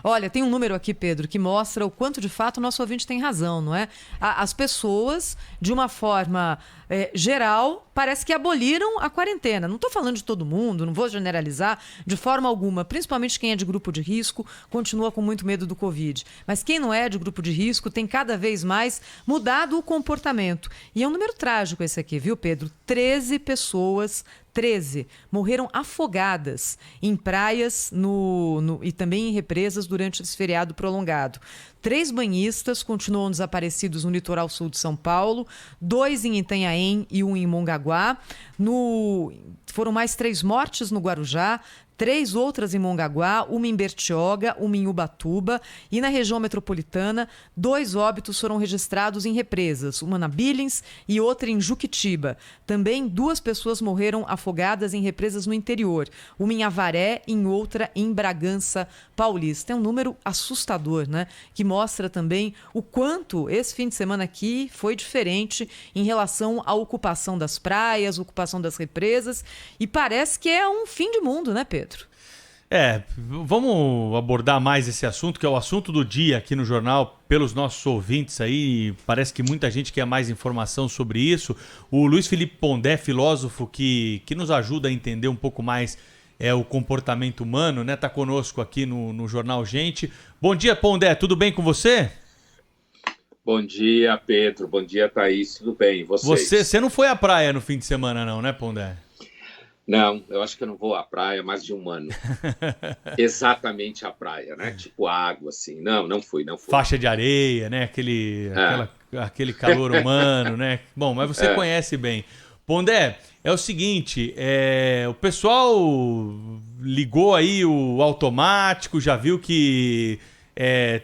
Olha, tem um número aqui, Pedro, que mostra o quanto de fato o nosso ouvinte tem razão, não é? As pessoas, de uma forma geral, parece que aboliram a quarentena. Não estou falando de todo mundo, não vou generalizar de forma alguma, principalmente quem é de grupo de risco, continua com muito medo do Covid. Mas quem não é de grupo de risco tem cada vez mais mudado o comportamento. E é um número trágico esse aqui, viu, Pedro? 13 pessoas 13 morreram afogadas em praias e também em represas durante esse feriado prolongado. 3 banhistas continuam desaparecidos no litoral sul de São Paulo, 2 em Itanhaém e 1 em Mongaguá. Foram mais 3 mortes no Guarujá, 3 outras em Mongaguá, 1 em Bertioga, 1 em Ubatuba, e na região metropolitana, 2 óbitos foram registrados em represas, uma na Billings e outra em Juquitiba. Também 2 pessoas morreram afogadas em represas no interior, uma em Avaré e outra em Bragança Paulista. É um número assustador, né? Que mostra também o quanto esse fim de semana aqui foi diferente em relação à ocupação das praias, ocupação das represas, e parece que é um fim de mundo, né, Pedro? Vamos abordar mais esse assunto, que é o assunto do dia aqui no jornal, pelos nossos ouvintes aí. Parece que muita gente quer mais informação sobre isso. O Luiz Felipe Pondé, filósofo que nos ajuda a entender um pouco mais o comportamento humano, né? Tá conosco aqui no Jornal Gente. Bom dia, Pondé, tudo bem com você? Bom dia, Pedro. Bom dia, Thaís. Tudo bem, e vocês? Você não foi à praia no fim de semana não, né, Pondé? Não, eu acho que eu não vou à praia há mais de um ano. Exatamente à praia, né? Tipo água, assim. Não fui. Faixa de areia, né? Aquele calor humano, né? Bom, mas você conhece bem. Pondé, é o seguinte, o pessoal ligou aí o automático, já viu que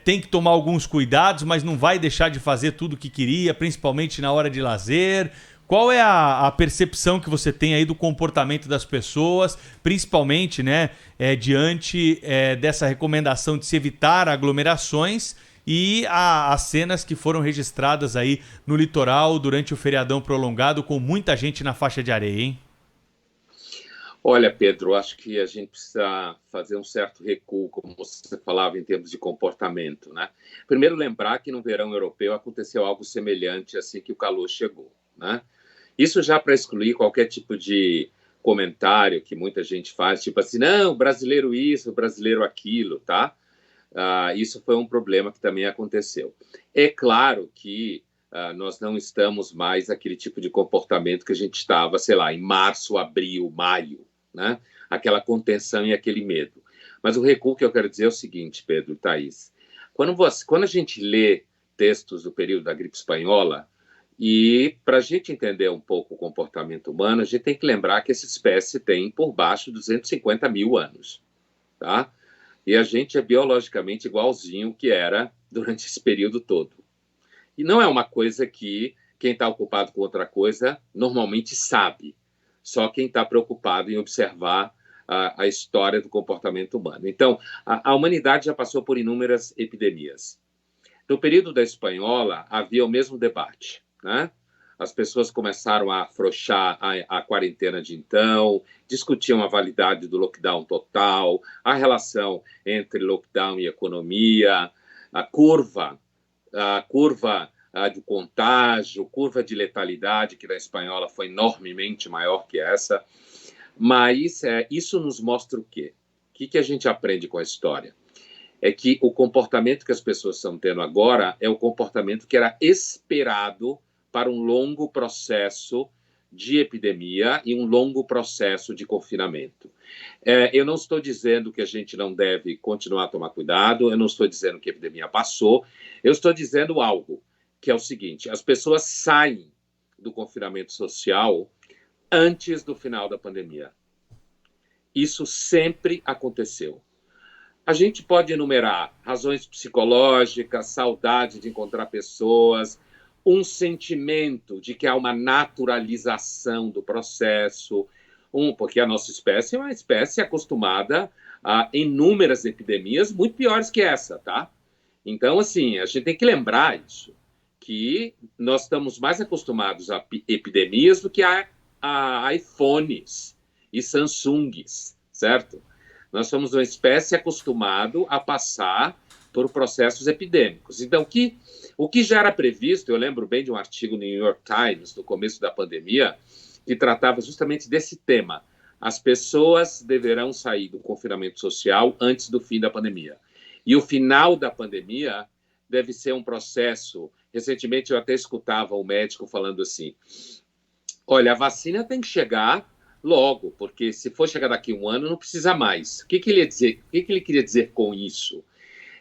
tem que tomar alguns cuidados, mas não vai deixar de fazer tudo o que queria, principalmente na hora de lazer. Qual é a percepção que você tem aí do comportamento das pessoas, principalmente, né, diante dessa recomendação de se evitar aglomerações e as cenas que foram registradas aí no litoral durante o feriadão prolongado com muita gente na faixa de areia, hein? Olha, Pedro, acho que a gente precisa fazer um certo recuo, como você falava, em termos de comportamento, né? Primeiro, lembrar que no verão europeu aconteceu algo semelhante assim que o calor chegou, né? Isso já para excluir qualquer tipo de comentário que muita gente faz, tipo assim, não, brasileiro isso, brasileiro aquilo, tá? Isso foi um problema que também aconteceu. É claro que nós não estamos mais aquele tipo de comportamento que a gente estava, sei lá, em março, abril, maio, né? Aquela contenção e aquele medo. Mas o recuo que eu quero dizer é o seguinte, Pedro, Thaís. Quando a gente lê textos do período da gripe espanhola, e para a gente entender um pouco o comportamento humano, a gente tem que lembrar que essa espécie tem por baixo de 250 mil anos, tá? E a gente é biologicamente igualzinho que era durante esse período todo. E não é uma coisa que quem está ocupado com outra coisa normalmente sabe. Só quem está preocupado em observar a história do comportamento humano. Então, a humanidade já passou por inúmeras epidemias. No período da espanhola, havia o mesmo debate, né? As pessoas começaram a afrouxar a quarentena de então, discutiam a validade do lockdown total, a relação entre lockdown e economia, a curva de contágio, curva de letalidade, que na espanhola foi enormemente maior que essa. Mas isso nos mostra o quê? O que a gente aprende com a história? É que o comportamento que as pessoas estão tendo agora é o comportamento que era esperado para um longo processo de epidemia e um longo processo de confinamento. Eu não estou dizendo que a gente não deve continuar a tomar cuidado, eu não estou dizendo que a epidemia passou, eu estou dizendo algo, que é o seguinte: as pessoas saem do confinamento social antes do final da pandemia. Isso sempre aconteceu. A gente pode enumerar razões psicológicas, saudade de encontrar pessoas, um sentimento de que há uma naturalização do processo, porque a nossa espécie é uma espécie acostumada a inúmeras epidemias muito piores que essa, tá? Então, assim, a gente tem que lembrar isso, que nós estamos mais acostumados a epidemias do que a iPhones e Samsungs, certo? Nós somos uma espécie acostumada a passar por processos epidêmicos. Então, o que já era previsto, eu lembro bem de um artigo no New York Times, no começo da pandemia, que tratava justamente desse tema. As pessoas deverão sair do confinamento social antes do fim da pandemia. E o final da pandemia deve ser um processo... Recentemente, eu até escutava um médico falando assim, olha, a vacina tem que chegar logo, porque se for chegar daqui a um ano, não precisa mais. O que ele ia dizer? O que ele queria dizer com isso?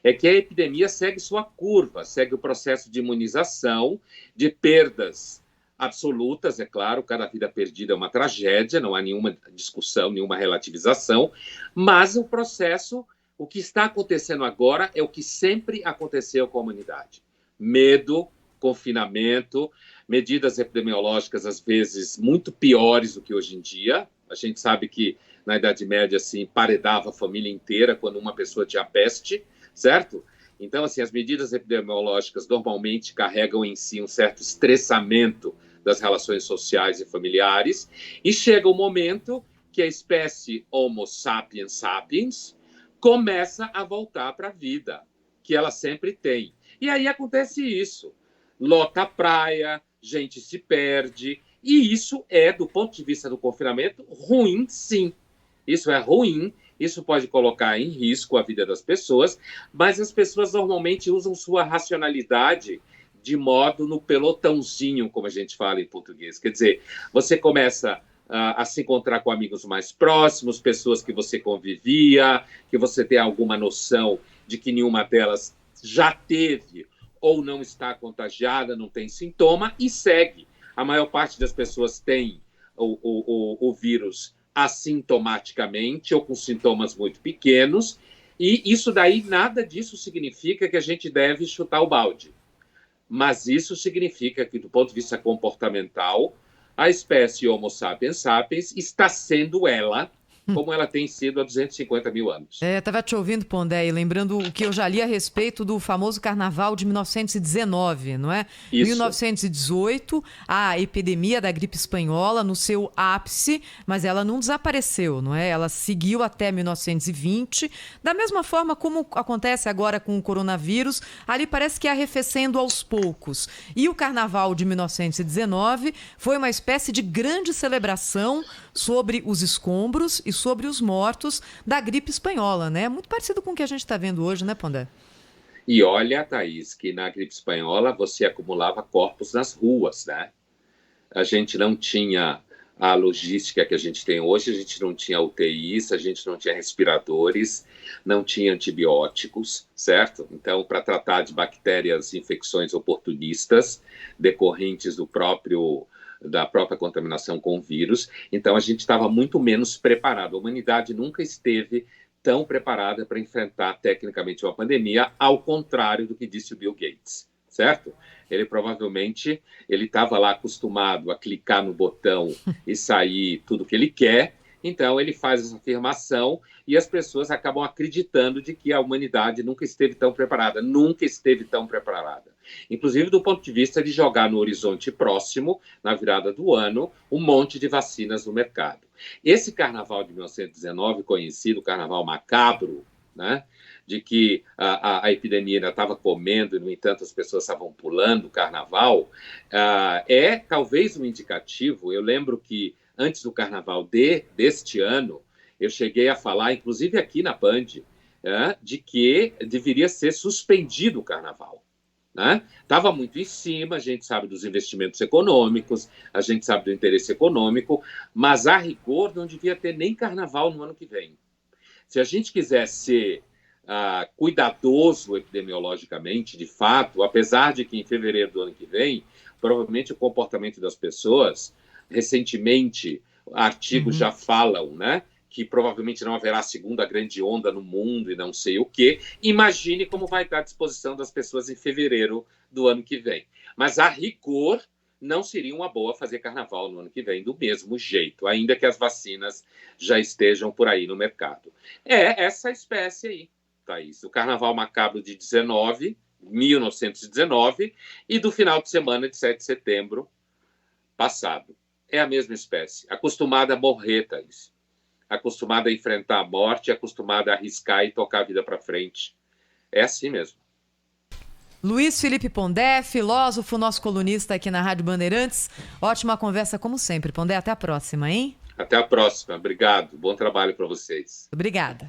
É que a epidemia segue sua curva, segue o processo de imunização, de perdas absolutas, é claro, cada vida perdida é uma tragédia, não há nenhuma discussão, nenhuma relativização, mas o processo, o que está acontecendo agora é o que sempre aconteceu com a humanidade. Medo, confinamento, medidas epidemiológicas, às vezes, muito piores do que hoje em dia. A gente sabe que, na Idade Média, assim, paredava a família inteira quando uma pessoa tinha peste, certo? Então, assim, as medidas epidemiológicas normalmente carregam em si um certo estressamento das relações sociais e familiares, e chega o momento que a espécie Homo sapiens sapiens começa a voltar para a vida, que ela sempre tem. E aí acontece isso. Lota a praia, gente se perde, e isso é, do ponto de vista do confinamento, ruim, sim. Isso é ruim, isso pode colocar em risco a vida das pessoas, mas as pessoas normalmente usam sua racionalidade de modo no pelotãozinho, como a gente fala em português. Quer dizer, você começa a se encontrar com amigos mais próximos, pessoas que você convivia, que você tem alguma noção de que nenhuma delas já teve ou não está contagiada, não tem sintoma, e segue. A maior parte das pessoas tem o vírus assintomaticamente ou com sintomas muito pequenos, e isso daí, nada disso significa que a gente deve chutar o balde. Mas isso significa que, do ponto de vista comportamental, a espécie Homo sapiens sapiens está sendo ela, como ela tem sido há 250 mil anos. Estava te ouvindo, Pondé, e lembrando o que eu já li a respeito do famoso Carnaval de 1919, não é? Isso. 1918, a epidemia da gripe espanhola no seu ápice, mas ela não desapareceu, não é? Ela seguiu até 1920, da mesma forma como acontece agora com o coronavírus, ali parece que arrefecendo aos poucos. E o Carnaval de 1919 foi uma espécie de grande celebração sobre os escombros e sobre os mortos da gripe espanhola, né? Muito parecido com o que a gente está vendo hoje, né, Pondé? E olha, Thaís, que na gripe espanhola você acumulava corpos nas ruas, né? A gente não tinha a logística que a gente tem hoje, a gente não tinha UTIs, a gente não tinha respiradores, não tinha antibióticos, certo? Então, para tratar de bactérias, infecções oportunistas decorrentes da própria contaminação com o vírus, então a gente estava muito menos preparado. A humanidade nunca esteve tão preparada para enfrentar tecnicamente uma pandemia, ao contrário do que disse o Bill Gates, certo? Ele provavelmente estava lá acostumado a clicar no botão e sair tudo que ele quer, então ele faz essa afirmação e as pessoas acabam acreditando de que a humanidade nunca esteve tão preparada, inclusive do ponto de vista de jogar no horizonte próximo, na virada do ano, um monte de vacinas no mercado. Esse carnaval de 1919, conhecido carnaval macabro, né, de que a epidemia ainda estava comendo e, no entanto, as pessoas estavam pulando o carnaval, é talvez um indicativo. Eu lembro que antes do carnaval deste ano, eu cheguei a falar, inclusive aqui na Band, de que deveria ser suspendido o carnaval. Estava muito em cima, a gente sabe dos investimentos econômicos, a gente sabe do interesse econômico, mas, a rigor, não devia ter nem carnaval no ano que vem. Se a gente quiser ser cuidadoso epidemiologicamente, de fato, apesar de que em fevereiro do ano que vem, provavelmente o comportamento das pessoas, recentemente, artigos já falam, né, que provavelmente não haverá segunda grande onda no mundo e não sei o quê. Imagine como vai estar a disposição das pessoas em fevereiro do ano que vem. Mas, a rigor, não seria uma boa fazer carnaval no ano que vem do mesmo jeito, ainda que as vacinas já estejam por aí no mercado. É essa espécie aí, Thaís, o carnaval macabro de 1919 e do final de semana de 7 de setembro passado. É a mesma espécie, acostumada a morrer, Thaís. acostumada a enfrentar a morte, acostumada a arriscar e tocar a vida para frente. É assim mesmo. Luiz Felipe Pondé, filósofo, nosso colunista aqui na Rádio Bandeirantes. Ótima conversa como sempre. Pondé, até a próxima, hein? Até a próxima. Obrigado. Bom trabalho para vocês. Obrigada.